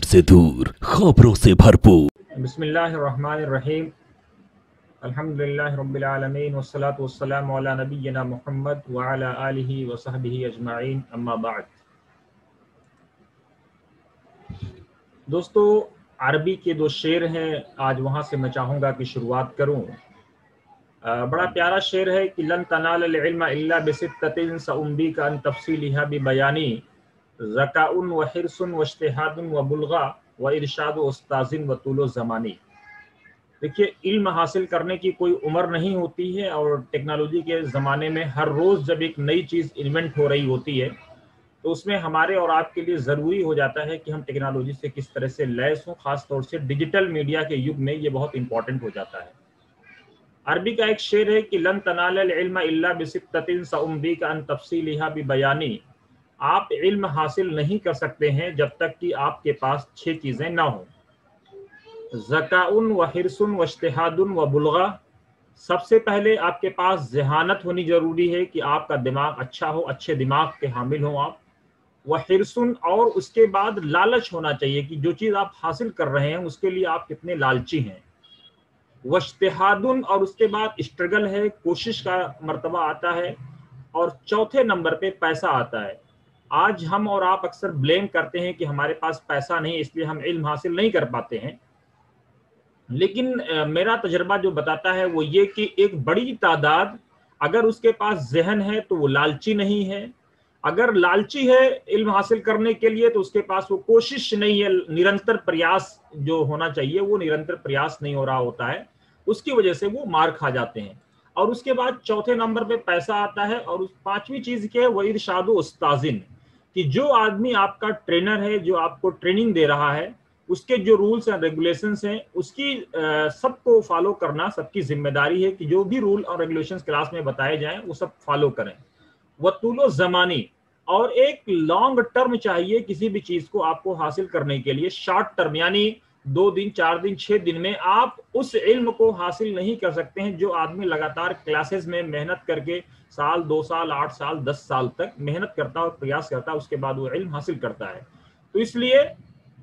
से दूर, खबरों से भरपूर। बिस्मिल्लाहिर्रहमानिर्रहीम। अल्हम्दुलिल्लाहि रब्बिल आलमीन वस्सलातु वस्सलामु अला नबिय्यिना मुहम्मद व अला आलिहि व सहबिहि अजमाइन, अम्मा बाद। दोस्तों, अरबी के दो शेर हैं, आज वहाँ से मैं चाहूँगा कि शुरुआत करूँ। बड़ा प्यारा शेर है कि लन तनालल इल्म इल्ला बिसित्ततिन सउम्बीका अन तफसीलिहा बिबयानी ज़काउन व हिर्सुन व इज्तिहादुन व बुल्गा व इरशादु उस्ताज़िन व तूलो ज़मानी। देखिए, इल्म हासिल करने की कोई उम्र नहीं होती है और टेक्नोलॉजी के ज़माने में हर रोज़ जब एक नई चीज़ इन्वेंट हो रही होती है तो उसमें हमारे और आपके लिए ज़रूरी हो जाता है कि हम टेक्नोलॉजी से किस तरह से लैस हों। ख़ास तौर से डिजिटल मीडिया के युग में ये बहुत इंपॉर्टेंट हो जाता है। अरबी का एक शेर है कि लन तनालल इल्म इल्ला बिसित्ततिन सउम्बीका अन तफसीलिहा बिबयानी। आप इल्म हासिल नहीं कर सकते हैं जब तक कि आपके पास 6 चीज़ें ना हों। ज़काउन व हिर्सुन व इज्तिहादुन व बुल्गा। सबसे पहले आपके पास ज़हानत होनी ज़रूरी है कि आपका दिमाग अच्छा हो, अच्छे दिमाग के हामिल हों आप। व हिर्सुन, और उसके बाद लालच होना चाहिए कि जो चीज़ आप हासिल कर रहे हैं उसके लिए आप कितने लालची हैं। व इज्तिहादुन, और उसके बाद स्ट्रगल है, कोशिश का मर्तबा आता है। और चौथे नंबर पे पैसा आता है। आज हम और आप अक्सर ब्लेम करते हैं कि हमारे पास पैसा नहीं, इसलिए हम इल्म हासिल नहीं कर पाते हैं। लेकिन मेरा तजर्बा जो बताता है वो ये कि एक बड़ी तादाद, अगर उसके पास जहन है तो वो लालची नहीं है। अगर लालची है इल्म हासिल करने के लिए तो उसके पास वो कोशिश नहीं है, निरंतर प्रयास जो होना चाहिए वो निरंतर प्रयास नहीं हो रहा होता है, उसकी वजह से वो मार खा जाते हैं। और उसके बाद चौथे नंबर पे पैसा आता है। और उस पांचवी चीज क्या है, वो इरशादु उस्ताजिन, कि जो आदमी आपका ट्रेनर है, जो आपको ट्रेनिंग दे रहा है, उसके जो रूल्स एंड रेगुलेशंस हैं उसकी सबको फॉलो करना सबकी जिम्मेदारी है कि जो भी रूल और रेगुलेशंस क्लास में बताए जाएं वो सब फॉलो करें। वतूलो ज़मानी, और एक लॉन्ग टर्म चाहिए किसी भी चीज को आपको हासिल करने के लिए। शॉर्ट टर्म यानी 2 दिन, 4 दिन, 6 दिन में आप उस इल्म को हासिल नहीं कर सकते हैं जो आदमी लगातार क्लासेस में मेहनत करके साल, 2 साल, 8 साल, 10 साल तक मेहनत करता है और प्रयास करता है, उसके बाद वो इल्म हासिल करता है। तो इसलिए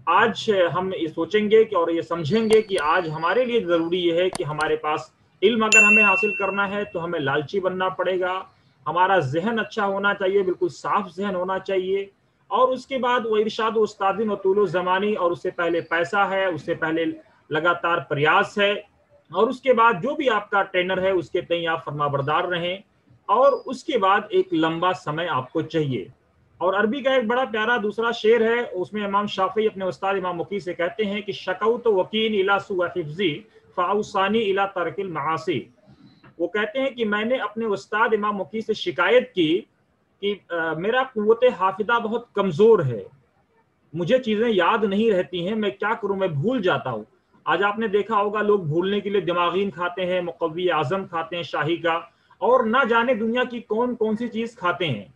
आज हम ये सोचेंगे कि और ये समझेंगे कि आज हमारे लिए जरूरी ये है कि हमारे पास इल्म अगर हमें हासिल करना है तो हमें लालची बनना पड़ेगा। हमारा जहन अच्छा होना चाहिए, बिल्कुल साफ जहन होना चाहिए। और उसके बाद वो इरशाद उस्तादिन व तूलो ज़मानी, और उससे पहले पैसा है, उससे पहले लगातार प्रयास है। और उसके बाद जो भी आपका ट्रेनर है उसके तय आप फरमाबरदार रहें। और उसके बाद एक लंबा समय आपको चाहिए। और अरबी का एक बड़ा प्यारा दूसरा शेर है, उसमें इमाम शाफी अपने उस्ताद इमाम मुकी से कहते हैं कि शकौत वकीन इला सुअ हिफ्ज़ी फ़ाउसानी इला तरकिल मआसी। वो कहते हैं कि मैंने अपने उस्ताद इमाम मुकी से शिकायत की कि मेरा कुव्वते हाफिदा बहुत कमजोर है, मुझे चीजें याद नहीं रहती हैं, मैं क्या करूं, मैं भूल जाता हूं। आज आपने देखा होगा लोग भूलने के लिए दिमागीन खाते हैं, मुकव्वी आजम खाते हैं शाही का, और ना जाने दुनिया की कौन कौन सी चीज खाते हैं।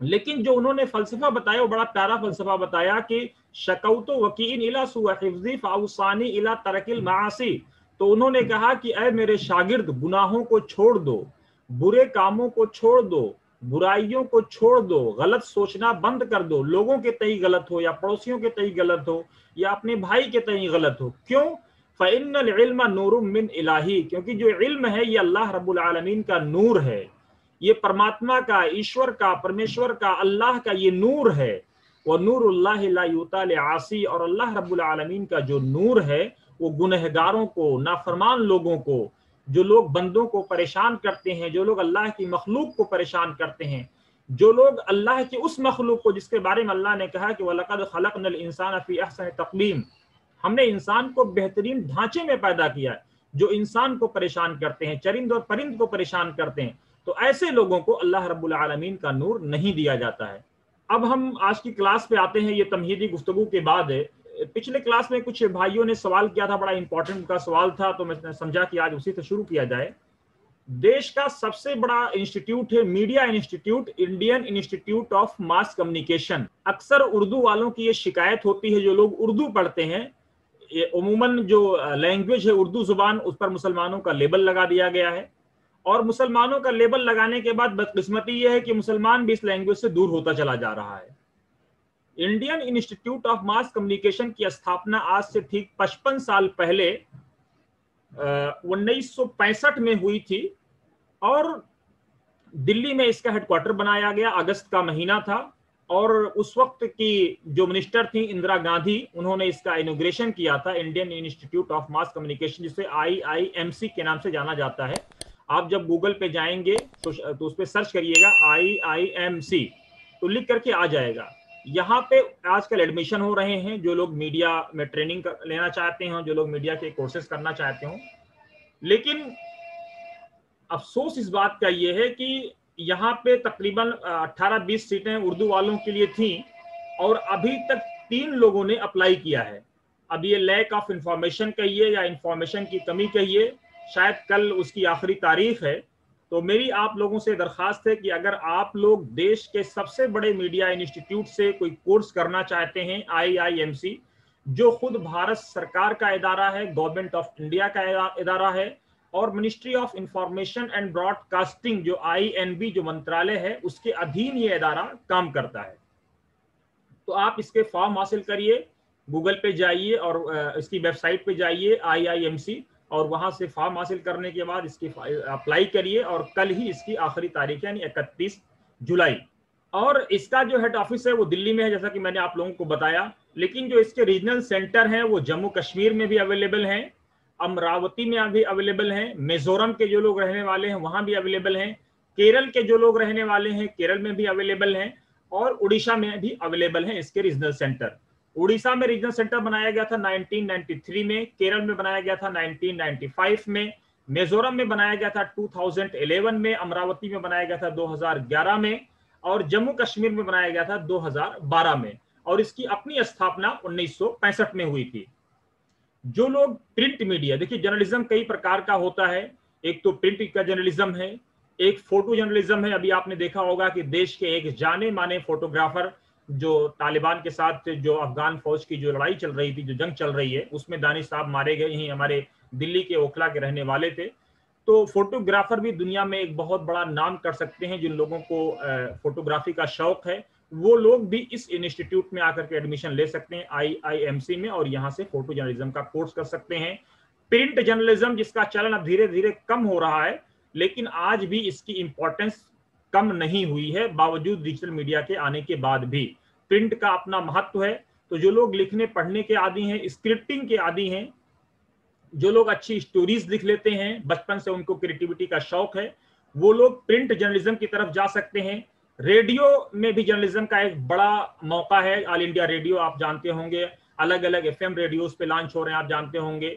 लेकिन जो उन्होंने फलसफा बताया वो बड़ा प्यारा फलसफा बताया कि शकौतो वकीन इला सुअ हिफ्ज़ी फ़ाउसानी इला तरकिल मासी। तो उन्होंने कहा कि ऐ मेरे शागिर्द, गुनाहों को छोड़ दो, बुरे कामों को छोड़ दो, बुराइयों को छोड़ दो, गलत सोचना बंद कर दो। लोगों के तई गलत हो या पड़ोसियों के तई गलत हो या अपने भाई के तई गलत हो। क्यों? फ़इन्नल इल्म नूरुम मिन इलाही, क्योंकि जो इल्म है ये अल्लाह रब्बुल आलमीन का नूर है, ये परमात्मा का, ईश्वर का, परमेश्वर का, अल्लाह का ये नूर है। वो नूरुल्लाहि ला युता लिआसी, और अल्लाह रब्बुल आलमीन का जो नूर है वो गुनहगारों को, नाफरमान लोगों को, जो लोग बंदों को परेशान करते हैं, जो लोग अल्लाह की मखलूक को परेशान करते हैं, जो लोग अल्लाह की उस मखलूक को जिसके बारे में अल्लाह ने कहा कि वलक़द खलक़नल इंसान फी अहसन तक़वीम, हमने इंसान को बेहतरीन ढांचे में पैदा किया है, जो इंसान को परेशान करते हैं, चरिंद और परिंद को परेशान करते हैं, तो ऐसे लोगों को अल्लाह रब्बुल आलमीन का नूर नहीं दिया जाता है। अब हम आज की क्लास पे आते हैं। ये तमहीदी गुफ्तगू के बाद पिछले क्लास में कुछ भाइयों ने सवाल किया था, बड़ा इंपॉर्टेंट का सवाल था, तो मैंने समझा कि आज उसी से शुरू किया जाए। देश का सबसे बड़ा इंस्टीट्यूट है media institute, Indian institute of mass communication. अक्सर उर्दू वालों की ये शिकायत होती है, जो लोग उर्दू पढ़ते हैं, उमूमन जो लैंग्वेज है उर्दू जुबान, उस पर मुसलमानों का लेबल लगा दिया गया है। और मुसलमानों का लेबल लगाने के बाद बदकिस्मती यह है कि मुसलमान भी इस लैंग्वेज से दूर होता चला जा रहा है। Indian institute of mass communication की स्थापना आज से ठीक 55 साल पहले 1965 में हुई थी और दिल्ली में इसका हेडक्वार्टर बनाया गया। अगस्त का महीना था और उस वक्त की जो मिनिस्टर थी इंदिरा गांधी, उन्होंने इसका इनॉग्रेशन किया था। Indian institute of mass communication, जिसे IIMC के नाम से जाना जाता है। आप जब गूगल पे जाएंगे तो उस पर सर्च करिएगा IIMC, तो लिख करके आ जाएगा। यहाँ पे आजकल एडमिशन हो रहे हैं, जो लोग मीडिया में ट्रेनिंग लेना चाहते हो, जो लोग मीडिया के कोर्सेज करना चाहते हो। लेकिन अफसोस इस बात का ये है कि यहाँ पे तकरीबन 18-20 सीटें उर्दू वालों के लिए थी और अभी तक 3 लोगों ने अप्लाई किया है। अब ये लैक ऑफ इंफॉर्मेशन कहिए या इंफॉर्मेशन की कमी कहिए, शायद कल उसकी आखिरी तारीख है। तो मेरी आप लोगों से दरखास्त है कि अगर आप लोग देश के सबसे बड़े मीडिया इंस्टीट्यूट से कोई कोर्स करना चाहते हैं, IIMC जो खुद भारत सरकार का इदारा है, गवर्नमेंट ऑफ इंडिया का इदारा है, और ministry of information and broadcasting जो INB जो मंत्रालय है, उसके अधीन ये इदारा काम करता है। तो आप इसके फॉर्म हासिल करिए, गूगल पे जाइए और इसकी वेबसाइट पे जाइए IIMC, और वहां से फॉर्म हासिल करने के बाद इसकी अप्लाई करिए और कल ही इसकी आखिरी तारीख है, यानी 31 जुलाई। और इसका जो हेड ऑफिस है वो दिल्ली में है, जैसा कि मैंने आप लोगों को बताया। लेकिन जो इसके रीजनल सेंटर हैं वो जम्मू कश्मीर में भी अवेलेबल हैं, अमरावती में भी अवेलेबल हैं, मिजोरम के जो लोग रहने वाले हैं वहां भी अवेलेबल हैं, केरल के जो लोग रहने वाले हैं केरल में भी अवेलेबल हैं, और उड़ीसा में भी अवेलेबल हैं इसके रीजनल सेंटर। उड़ीसा में रीजनल सेंटर बनाया गया था 1993 में, केरल में बनाया गया था 1995 में, मिजोरम में बनाया गया था 2011 में, अमरावती में बनाया गया था 2011 में, और जम्मू कश्मीर में बनाया गया था 2012 में, और इसकी अपनी स्थापना 1965 में हुई थी। जो लोग प्रिंट मीडिया, देखिए जर्नलिज्म कई प्रकार का होता है, एक तो प्रिंट का जर्नलिज्म है, एक फोटो जर्नलिज्म है। अभी आपने देखा होगा कि देश के एक जाने माने फोटोग्राफर जो तालिबान के साथ जो अफगान फौज की जो लड़ाई चल रही थी, जो जंग चल रही है, उसमें दानिश साहब मारे गए, यही हमारे दिल्ली के ओखला के रहने वाले थे। तो फोटोग्राफर भी दुनिया में एक बहुत बड़ा नाम कर सकते हैं। जिन लोगों को फोटोग्राफी का शौक है वो लोग भी इस इंस्टीट्यूट में आकर के एडमिशन ले सकते हैं IIMC में, और यहाँ से फोटो जर्नलिज्म का कोर्स कर सकते हैं। प्रिंट जर्नलिज्म जिसका चलन अब धीरे धीरे कम हो रहा है, लेकिन आज भी इसकी इंपॉर्टेंस कम नहीं हुई है, बावजूद डिजिटल मीडिया के आने के बाद भी प्रिंट का अपना महत्व है। तो जो लोग लिखने पढ़ने के आदी हैं, स्क्रिप्टिंग के आदी हैं, जो लोग अच्छी स्टोरीज लिख लेते हैं, बचपन से उनको क्रिएटिविटी का शौक है, वो लोग प्रिंट जर्नलिज्म की तरफ जा सकते हैं। रेडियो में भी जर्नलिज्म का एक बड़ा मौका है। ऑल इंडिया रेडियो आप जानते होंगे, अलग अलग FM रेडियोस पे लॉन्च हो रहे हैं, आप जानते होंगे।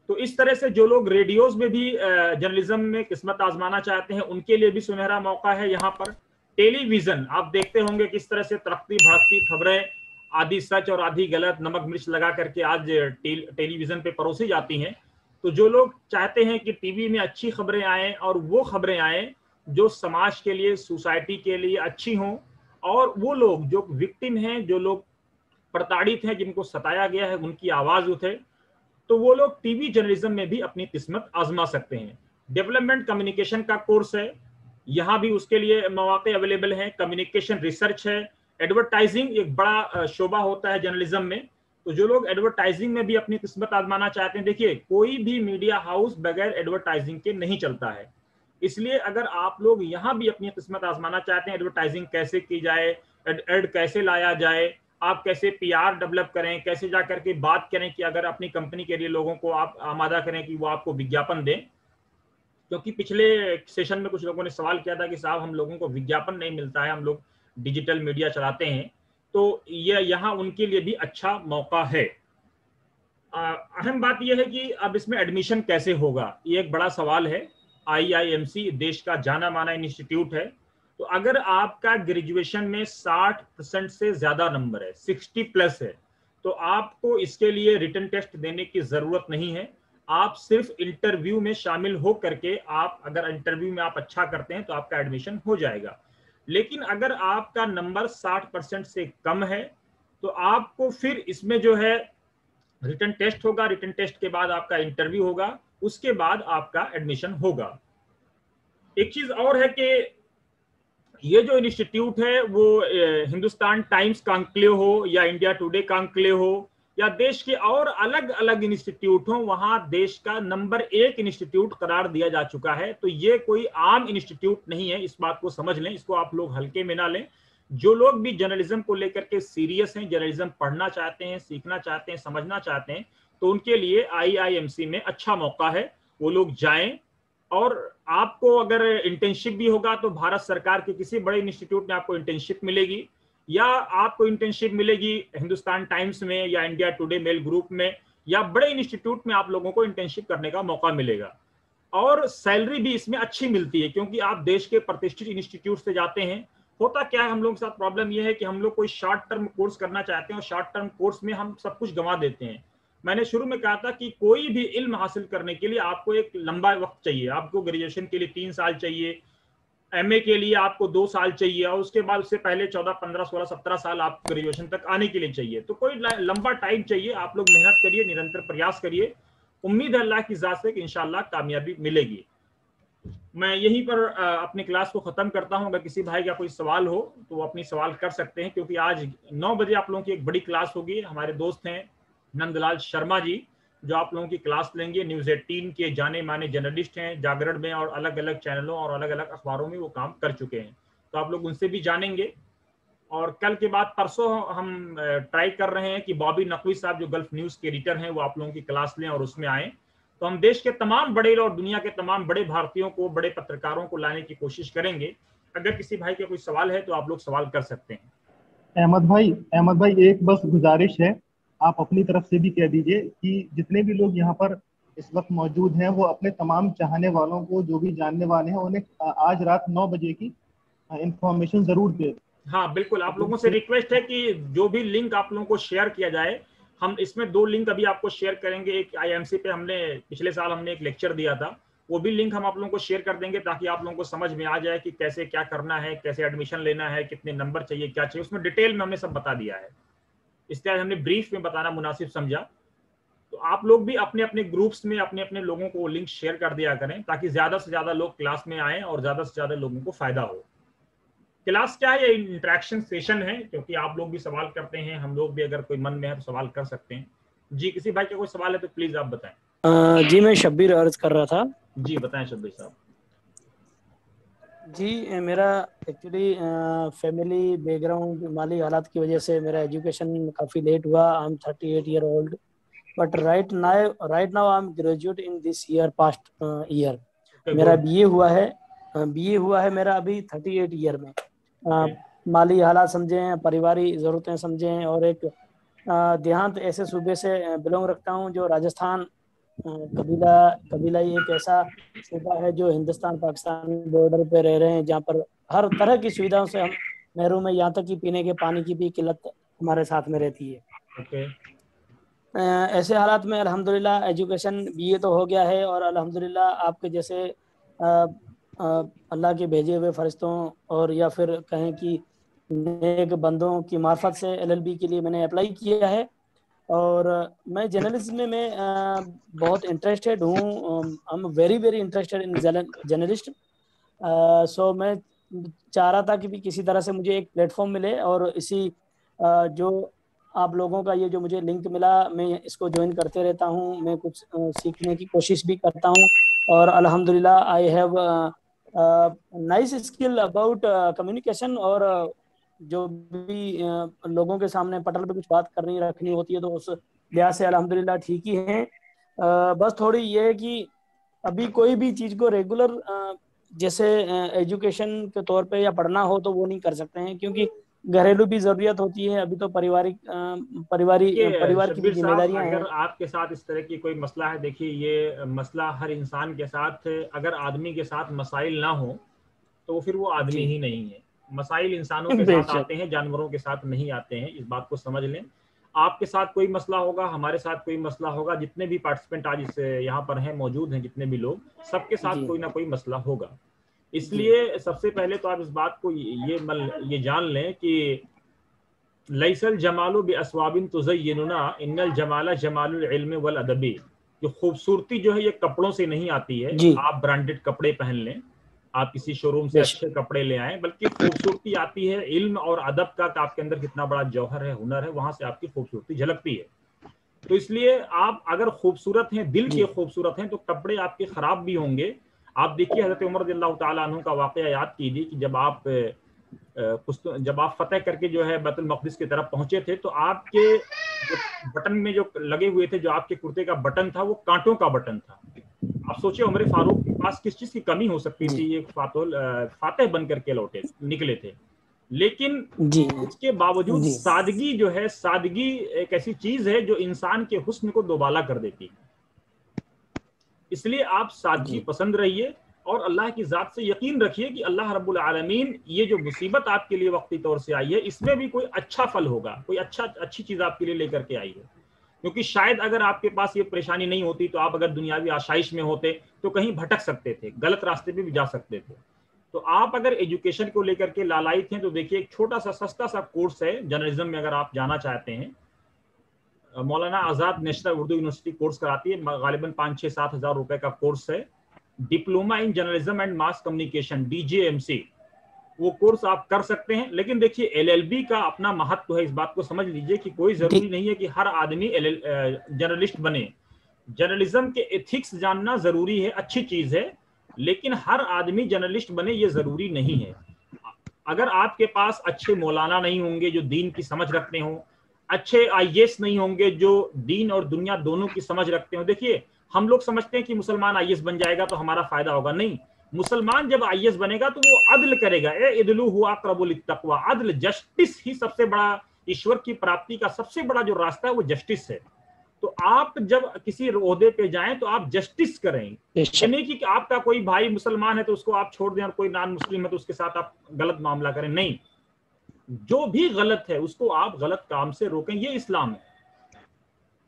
तो इस तरह से जो लोग रेडियोस में भी जर्नलिज्म में किस्मत आजमाना चाहते हैं, उनके लिए भी सुनहरा मौका है यहाँ पर। टेलीविजन आप देखते होंगे किस तरह से तड़कती भड़कती खबरें, आधी सच और आधी गलत, नमक मिर्च लगा करके आज टेलीविजन पे परोसी जाती हैं। तो जो लोग चाहते हैं कि टीवी में अच्छी खबरें आए, और वो खबरें आए जो समाज के लिए, सोसाइटी के लिए अच्छी हों, और वो लोग जो विक्टिम हैं, जो लोग प्रताड़ित हैं, जिनको सताया गया है, उनकी आवाज उठे, तो वो लोग टीवी जर्नलिज्म में भी अपनी किस्मत आजमा सकते हैं। डेवलपमेंट कम्युनिकेशन का कोर्स है, यहाँ भी उसके लिए मौके अवेलेबल हैं। कम्युनिकेशन रिसर्च है, एडवर्टाइजिंग एक बड़ा शोबा होता है जर्नलिज्म में। तो जो लोग एडवर्टाइजिंग में भी अपनी किस्मत आजमाना चाहते हैं, देखिए कोई भी मीडिया हाउस बगैर एडवर्टाइजिंग के नहीं चलता है। इसलिए अगर आप लोग यहाँ भी अपनी किस्मत आजमाना चाहते हैं, एडवर्टाइजिंग कैसे की जाए, एड कैसे लाया जाए, आप कैसे PR डेवलप करें, कैसे जा करके बात करें कि अगर अपनी कंपनी के लिए लोगों को आप आमादा करें कि वो आपको विज्ञापन दें। क्योंकि पिछले सेशन में कुछ लोगों ने सवाल किया था कि साहब हम लोगों को विज्ञापन नहीं मिलता है, हम लोग डिजिटल मीडिया चलाते हैं। तो ये यहाँ उनके लिए भी अच्छा मौका है। अहम बात यह है कि अब इसमें एडमिशन कैसे होगा, ये एक बड़ा सवाल है। IIMC देश का जाना माना इंस्टीट्यूट है। तो अगर आपका ग्रेजुएशन में 60% से ज्यादा नंबर है, 60+ है, तो आपको इसके लिए रिटन टेस्ट देने की जरूरत नहीं है। आप सिर्फ इंटरव्यू में शामिल हो करके, आप अगर इंटरव्यू में आप अच्छा करते हैं तो आपका एडमिशन हो जाएगा। लेकिन अगर आपका नंबर 60% से कम है तो आपको फिर इसमें जो है रिटन टेस्ट होगा, रिटन टेस्ट के बाद आपका इंटरव्यू होगा, उसके बाद आपका एडमिशन होगा। एक चीज और है कि ये जो इंस्टीट्यूट है वो हिंदुस्तान टाइम्स कॉन्क्लेव हो या इंडिया टुडे कॉन्क्लेव हो या देश के और अलग अलग इंस्टीट्यूट हो, वहां देश का नंबर 1 इंस्टीट्यूट करार दिया जा चुका है। तो ये कोई आम इंस्टीट्यूट नहीं है, इस बात को समझ लें, इसको आप लोग हल्के में ना लें। जो लोग भी जर्नलिज्म को लेकर के सीरियस हैं, जर्नलिज्म पढ़ना चाहते हैं, सीखना चाहते हैं, समझना चाहते हैं, तो उनके लिए IIMC में अच्छा मौका है, वो लोग जाएं। और आपको अगर इंटर्नशिप भी होगा तो भारत सरकार के किसी बड़े इंस्टीट्यूट में आपको इंटर्नशिप मिलेगी, या आपको इंटर्नशिप मिलेगी हिंदुस्तान टाइम्स में या इंडिया टुडे मेल ग्रुप में, या बड़े इंस्टीट्यूट में आप लोगों को इंटर्नशिप करने का मौका मिलेगा। और सैलरी भी इसमें अच्छी मिलती है, क्योंकि आप देश के प्रतिष्ठित इंस्टीट्यूट से जाते हैं। होता क्या है, हम लोग के साथ प्रॉब्लम यह है कि हम लोग कोई शॉर्ट टर्म कोर्स करना चाहते हैं और शॉर्ट टर्म कोर्स में हम सब कुछ गंवा देते हैं। मैंने शुरू में कहा था कि कोई भी इल्म हासिल करने के लिए आपको एक लंबा वक्त चाहिए। आपको ग्रेजुएशन के लिए 3 साल चाहिए, MA के लिए आपको 2 साल चाहिए, और उसके बाद उससे पहले 14, 15, 16, 17 साल आप ग्रेजुएशन तक आने के लिए चाहिए। तो कोई लंबा टाइम चाहिए। आप लोग मेहनत करिए, निरंतर प्रयास करिए, उम्मीद है अल्लाह की ज़ात से कि इंशाअल्लाह कामयाबी मिलेगी। मैं यहीं पर अपनी क्लास को ख़त्म करता हूं। अगर किसी भाई का कोई सवाल हो तो वो अपनी सवाल कर सकते हैं, क्योंकि आज 9 बजे आप लोगों की एक बड़ी क्लास होगी। हमारे दोस्त हैं नंदलाल शर्मा जी, जो आप लोगों की क्लास लेंगे। न्यूज़ 18 के जाने माने जर्नलिस्ट हैं, जागरण में और अलग अलग चैनलों और अलग अलग अखबारों में वो काम कर चुके हैं, तो आप लोग उनसे भी जानेंगे। और कल के बाद परसों हम ट्राई कर रहे हैं कि बॉबी नकवी साहब जो गल्फ न्यूज़ के एडिटर हैं वो आप लोगों की क्लास लें और उसमें आएँ। तो हम देश के तमाम बड़े और दुनिया के तमाम बड़े भारतीयों को, बड़े पत्रकारों को लाने की कोशिश करेंगे। अगर किसी भाई का कोई सवाल है तो आप लोग सवाल कर सकते हैं। अहमद भाई एक बस गुजारिश है, आप अपनी तरफ से भी कह दीजिए कि जितने भी लोग यहाँ पर इस वक्त मौजूद हैं वो अपने तमाम चाहने वालों को, जो भी जानने वाले हैं, उन्हें आज रात 9 बजे की इंफॉर्मेशन जरूर दें। हाँ बिल्कुल, आप लोगों से रिक्वेस्ट है कि जो भी लिंक आप लोगों को शेयर किया जाए, हम इसमें 2 लिंक अभी आपको शेयर करेंगे। एक IIMC पे हमने पिछले साल हमने एक लेक्चर दिया था, वो भी लिंक हम आप लोगों को शेयर कर देंगे, ताकि आप लोगों को समझ में आ जाए कि कैसे क्या करना है, कैसे एडमिशन लेना है, कितने नंबर चाहिए, क्या चाहिए। उसमें डिटेल में हमने सब बता दिया है, इसलिए हमने ब्रीफ में बताना मुनासिब समझा। तो आप लोग भी अपने अपने ग्रुप्स में अपने अपने लोगों को लिंक शेयर कर दिया करें, ताकि ज्यादा से ज्यादा लोग क्लास में आए और ज्यादा से ज्यादा लोगों को फायदा हो। क्लास क्या है, ये इंटरेक्शन सेशन है, क्योंकि आप लोग भी सवाल करते हैं, हम लोग भी अगर कोई मन में है तो सवाल कर सकते हैं। जी, किसी भाई का कोई सवाल है तो प्लीज आप बताएं। जी मैं शब्बीर अर्ज कर रहा था। जी बताएं शब्बीर साहब। जी मेरा एक्चुअली फैमिली बैकग्राउंड, माली हालात की वजह से मेरा एजुकेशन काफ़ी लेट हुआ। I am 38 year old, but right now I am graduate in this year, past year. मेरा BA हुआ है मेरा अभी 38 ईयर में। माली हालात समझें, पारिवारिक ज़रूरतें समझें, और एक देहांत ऐसे सूबे से बिलोंग रखता हूं जो राजस्थान कबीला ही एक ऐसा सूबा है जो हिंदुस्तान पाकिस्तान बॉर्डर पे रह रहे हैं, जहाँ पर हर तरह की सुविधाओं से हम महरूम में, यहाँ तक कि पीने के पानी की भी किल्लत हमारे साथ में रहती है। ऐसे हालात में अल्हम्दुलिल्लाह एजुकेशन BA तो हो गया है, और अल्हम्दुलिल्लाह आपके जैसे अल्लाह के भेजे हुए फरिश्तों और या फिर कहें कि नेक बंदों की मार्फत से LLB के लिए मैंने अप्लाई किया है। और मैं जर्नलिज्म में बहुत इंटरेस्टेड हूँ। I am very very interested in journalist. So मैं चाह रहा था कि भी किसी तरह से मुझे एक प्लेटफॉर्म मिले, और इसी जो आप लोगों का ये जो मुझे लिंक मिला, मैं इसको ज्वाइन करते रहता हूँ। मैं कुछ सीखने की कोशिश भी करता हूँ, और अल्हम्दुलिल्लाह I have nice skill about communication. और जो भी लोगों के सामने पटल पे कुछ बात करनी रखनी होती है, तो उस लिहाज से अल्हम्दुलिल्लाह ठीक ही है। बस थोड़ी ये है कि अभी कोई भी चीज़ को रेगुलर जैसे एजुकेशन के तौर पे या पढ़ना हो तो वो नहीं कर सकते हैं, क्योंकि घरेलू भी जरूरियत होती है। अभी तो परिवार की भी जिम्मेदारियां हैं। अगर आपके साथ इस तरह की कोई मसला है, देखिए ये मसला हर इंसान के साथ, अगर आदमी के साथ मसाइल ना हो तो फिर वो आदमी ही नहीं है। मसाइल इंसानों के साथ आते हैं, जानवरों के साथ नहीं आते हैं, इस बात को समझ लें। आपके साथ कोई मसला होगा, हमारे साथ कोई मसला होगा, जितने भी पार्टिसिपेंट आज इस यहाँ पर हैं, मौजूद हैं, जितने भी लोग, सबके साथ कोई ना कोई मसला होगा। इसलिए सबसे पहले तो आप इस बात को ये जान लें कि लैसल जमालु बिअस्वाबिन तुज़य्यिनुना इन्नल जमाला जमालुल इल्म वल अदबी। जो खूबसूरती जो है ये कपड़ों से नहीं आती है। आप ब्रांडेड कपड़े पहन लें, आप किसी शोरूम से अच्छे कपड़े ले आए, बल्कि खूबसूरती आती है इल्म और अदब का, कि आपके अंदर कितना बड़ा जौहर है, हुनर है, वहां से आपकी खूबसूरती झलकती है। तो इसलिए आप अगर खूबसूरत हैं, दिल के खूबसूरत हैं, तो कपड़े आपके खराब भी होंगे। आप देखिए हजरत उमर रज़ियल्लाहु ताला अन्हु का वाक़या याद कीजिए कि जब आप फतेह करके जो है बैतुल मक़दिस की तरफ पहुंचे थे, तो आपके जो बटन में जो लगे हुए थे, जो आपके कुर्ते का बटन था, वो कांटों का बटन था। आप सोचिए उमर फारूक के पास किस चीज की कमी हो सकती थी, ये फातेह बन करके निकले थे। लेकिन उसके बावजूद सादगी जो है, सादगी एक ऐसी चीज है जो इंसान के हुस्न को दोबाला कर देती है। इसलिए आप सादगी पसंद रहिए और अल्लाह की जात से यकीन रखिए कि अल्लाह रब्बुल आलमीन ये जो मुसीबत आपके लिए वक्ती तौर से आई है, इसमें भी कोई अच्छा फल होगा, कोई अच्छी चीज आपके लिए लेकर के आई है। क्योंकि शायद अगर आपके पास ये परेशानी नहीं होती, तो आप अगर दुनियावी आशाइश में होते तो कहीं भटक सकते थे, गलत रास्ते पे भी जा सकते थे। तो आप अगर एजुकेशन को लेकर के लालायित हैं, तो देखिए एक छोटा सा सस्ता सा कोर्स है जर्नलिज्म में, अगर आप जाना चाहते हैं। मौलाना आज़ाद नेशनल उर्दू यूनिवर्सिटी कोर्स कराती है, गालिबन 5-6-7 हज़ार रुपए का कोर्स है, diploma in journalism and mass communication, DJMC। वो कोर्स आप कर सकते हैं। लेकिन देखिए LLB का अपना महत्व है, इस बात को समझ लीजिए कि कोई जरूरी नहीं है कि हर आदमी जर्नलिस्ट बने। जर्नलिज्म के एथिक्स जानना जरूरी है, अच्छी चीज है, लेकिन हर आदमी जर्नलिस्ट बने ये जरूरी नहीं है। अगर आपके पास अच्छे मौलाना नहीं होंगे जो दीन की समझ रखते हो, अच्छे IAS नहीं होंगे जो दीन और दुनिया दोनों की समझ रखते हो। देखिए हम लोग समझते हैं कि मुसलमान IAS बन जाएगा तो हमारा फायदा होगा, नहीं। मुसलमान जब IAS बनेगा तो वो अदल करेगा, इदलु हुआ अक़रबु लित्तक़वा। अदल, जस्टिस ही सबसे बड़ा, ईश्वर की प्राप्ति का सबसे बड़ा जो रास्ता है वो जस्टिस है। तो आप जब किसी ओहदे पे जाएं तो आप जस्टिस करें, ये नहीं कि आपका कोई भाई मुसलमान है तो उसको आप छोड़ दें और कोई नॉन मुस्लिम है तो उसके साथ आप गलत मामला करें, नहीं। जो भी गलत है उसको आप गलत काम से रोकें, ये इस्लाम है।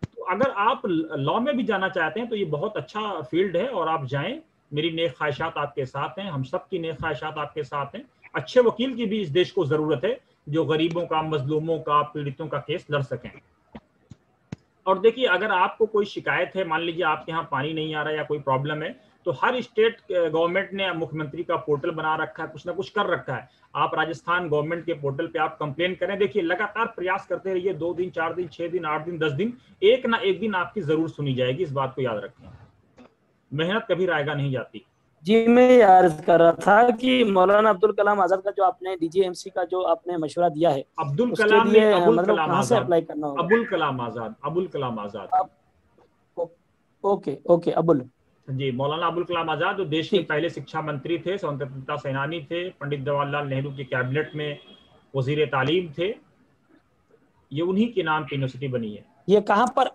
तो अगर आप लॉ में भी जाना चाहते हैं तो ये बहुत अच्छा फील्ड है और आप जाएं। मेरी नेक ख्वाहिशात आपके साथ हैं, हम सब की नेक ख्वाहिशात आपके साथ हैं। अच्छे वकील की भी इस देश को जरूरत है जो गरीबों का, मजलूमों का, पीड़ितों का केस लड़ सकें। और देखिए अगर आपको कोई शिकायत है, मान लीजिए आपके यहाँ पानी नहीं आ रहा है या कोई प्रॉब्लम है, तो हर स्टेट गवर्नमेंट ने मुख्यमंत्री का पोर्टल बना रखा है, कुछ ना कुछ कर रखा है। आप राजस्थान गवर्नमेंट के पोर्टल पे आप कंप्लेन करें। देखिए लगातार प्रयास करते रहिए, 2 दिन, 4 दिन, 6 दिन, 8 दिन, 10 दिन, एक ना एक दिन आपकी जरूर सुनी जाएगी, इस बात को याद रखें। मेहनत कभी रायगा नहीं जाती। जी मैं अर्ज कर रहा था कि मौलाना अब्दुल कलाम आजाद का जो आपने DJMC का जो आपने मशवरा दिया है, अब्दुल कलाम ने अबुल कलाम कहां से आजाद, अप्लाई करना होगा? अबुल कलाम आजाद, अबुल कलाम आजाद। ओके अबुल जी, मौलाना अबुल कलाम आजाद जो देश के पहले शिक्षा मंत्री थे, स्वतंत्रता सेनानी थे, पंडित जवाहरलाल नेहरू की कैबिनेट में वजीर तालीम थे। ये उन्हीं के नाम की यूनिवर्सिटी बनी है। ये कहां पर,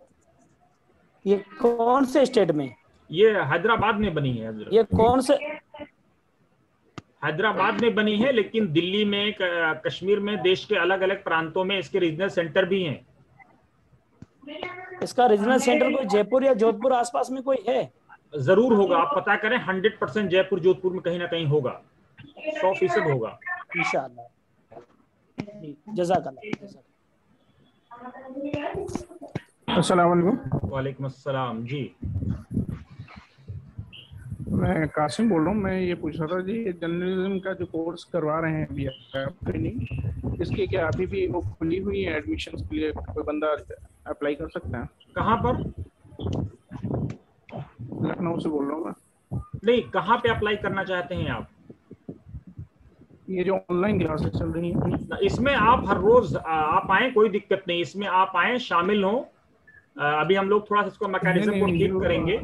ये कौन से स्टेट में? ये हैदराबाद में बनी है। ये कौन से? हैदराबाद में बनी है, लेकिन दिल्ली में, कश्मीर में, देश के अलग अलग प्रांतों में इसके रीजनल सेंटर भी हैं। इसका रीजनल सेंटर कोई जयपुर या जोधपुर आसपास में कोई है? जरूर होगा, आप पता करें। 100% जयपुर जोधपुर में कहीं ना कहीं होगा, 100% होगा इंशाअल्लाह। जज़ाकल्लाह। अस्सलाम वालेकुम। वालेकुम अस्सलाम। जी मैं कासिम बोल रहा हूँ। मैं ये पूछ रहा था जी, जर्नलिज्म का जो कोर्स करवा रहे हैं अभी ट्रेनिंग, इसकी क्या अभी भी वो खुली हुई है एडमिशन के लिए? कोई बंदा अप्लाई कर सकता है? कहाँ पर? लखनऊ से बोल रहा हूँ मैं। नहीं, कहाँ पे अप्लाई करना चाहते हैं आप? ये जो ऑनलाइन क्लासेस चल रही हैं, इसमें आप हर रोज आप आए, कोई दिक्कत नहीं, इसमें आप आए, शामिल हों। अभी हम लोग थोड़ा सा इसको मैकेनिज्म को ठीक करेंगे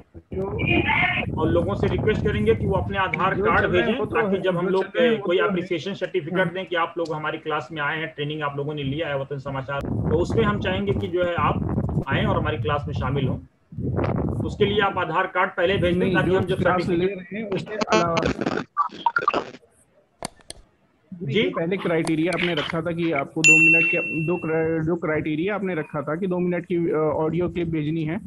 और लोगों से रिक्वेस्ट करेंगे कि वो अपने आधार कार्ड भेजें, ताकि जब हम लोग कोई अप्रिसिएशन सर्टिफिकेट दें कि आप लोग हमारी क्लास में आए हैं, ट्रेनिंग आप लोगों ने लिया है वतन समाचार, तो उसमें हम चाहेंगे कि जो है आप आए और हमारी क्लास में शामिल हों। उसके लिए आप आधार कार्ड पहले भेज दें, ताकि हम जब क्लास ले रहे हैं उसके अलावा जी पहले क्राइटेरिया आपने रखा था कि आपको 2 मिनट के दो क्राइटेरिया आपने रखा था कि 2 मिनट की ऑडियो क्लिप भेजनी है।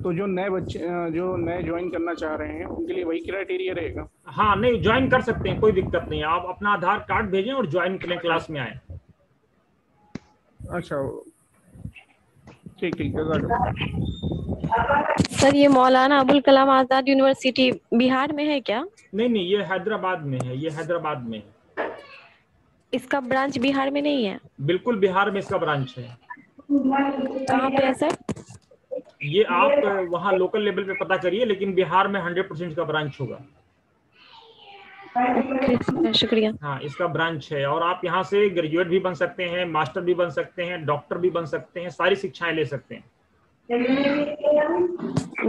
तो जो नए बच्चे जो नए ज्वाइन करना चाह रहे हैं उनके लिए वही क्राइटेरिया रहेगा? हाँ, नहीं, ज्वाइन कर सकते हैं, कोई दिक्कत नहीं है। आप अपना आधार कार्ड भेजें और ज्वाइन करें, क्लास में आए। अच्छा, ठीक ठीक, जज़ाकल्लाह। सर ये मौलाना अबुल कलाम आजाद यूनिवर्सिटी बिहार में है क्या? नहीं, ये हैदराबाद में है, ये हैदराबाद में है। इसका ब्रांच बिहार में नहीं है? बिल्कुल बिहार में इसका ब्रांच है। कहाँ पे है सर? ये आप वहाँ लोकल लेवल पे पता करिए, लेकिन बिहार में 100% का ब्रांच होगा। शुक्रिया। हाँ, इसका ब्रांच है, और आप यहाँ से ग्रेजुएट भी बन सकते हैं, मास्टर भी बन सकते हैं, डॉक्टर भी बन सकते हैं, सारी शिक्षाएं ले सकते हैं।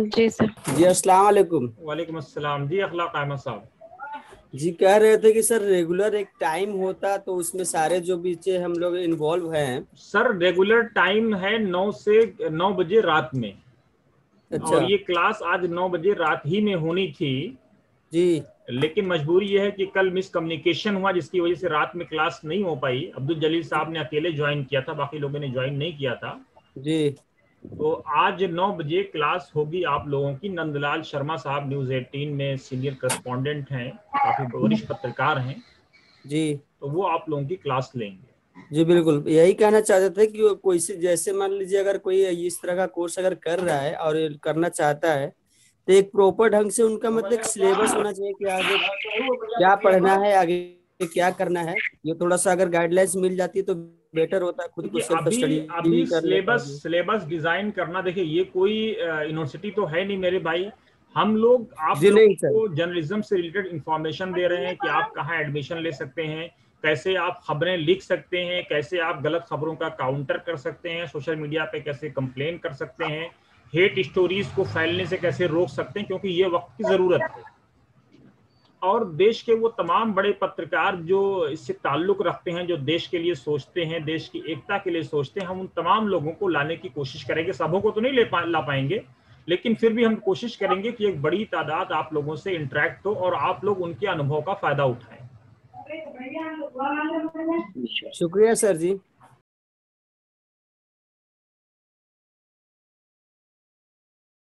जी सर। जी अस्सलाम वालेकुम। वालेकुम अस्सलाम जी, अखलाक अहमद साहब जी कह रहे थे कि सर रेगुलर एक टाइम होता तो उसमें सारे जो बीचे हम लोग इन्वॉल्व हैं। सर रेगुलर टाइम है 9 से 9 बजे रात में। अच्छा। और ये क्लास आज 9 बजे रात ही में होनी थी जी, लेकिन मजबूरी ये है कि कल मिसकम्युनिकेशन हुआ, जिसकी वजह से रात में क्लास नहीं हो पाई। अब्दुल जलील साहब ने अकेले ज्वाइन किया था, बाकी लोगों ने ज्वाइन नहीं किया था। जी, तो आज 9 बजे क्लास होगी आप लोगों की। नंदलाल शर्मा साहब न्यूज़ 18 में सीनियर करस्पॉन्डेंट हैं, काफी वरिष्ठ पत्रकार हैं, जी, तो वो आप लोगों की क्लास लेंगे। जी बिल्कुल यही कहना चाहते थे कि कोई से जैसे मान लीजिए अगर कोई इस तरह का कोर्स अगर कर रहा है और करना चाहता है तो एक प्रॉपर ढंग से उनका मतलब सिलेबस होना चाहिए कि आगे क्या पढ़ना है, आगे क्या करना है। ये थोड़ा सा अगर गाइडलाइंस मिल जाती है तो बेटर होता है, खुद को सेल्फ स्टडी अभी कर लेता है। सिलेबस डिजाइन करना, देखिए ये कोई यूनिवर्सिटी तो है नहीं मेरे भाई। हम लोग आप जी नहीं लोगों को जर्नलिज्म से रिलेटेड इंफॉर्मेशन दे रहे हैं कि आप कहाँ एडमिशन ले सकते हैं, कैसे आप खबरें लिख सकते हैं, कैसे आप गलत खबरों का काउंटर कर सकते हैं, सोशल मीडिया पे कैसे कंप्लेन कर सकते हैं, हेट स्टोरीज को फैलने से कैसे रोक सकते हैं, क्योंकि ये वक्त की जरूरत है। और देश के वो तमाम बड़े पत्रकार जो इससे ताल्लुक रखते हैं, जो देश के लिए सोचते हैं, देश की एकता के लिए सोचते हैं, हम उन तमाम लोगों को लाने की कोशिश करेंगे। सबों को तो नहीं ला पाएंगे, लेकिन फिर भी हम कोशिश करेंगे कि एक बड़ी तादाद आप लोगों से इंटरेक्ट हो और आप लोग उनके अनुभव का फायदा उठाएं। शुक्रिया सर जी।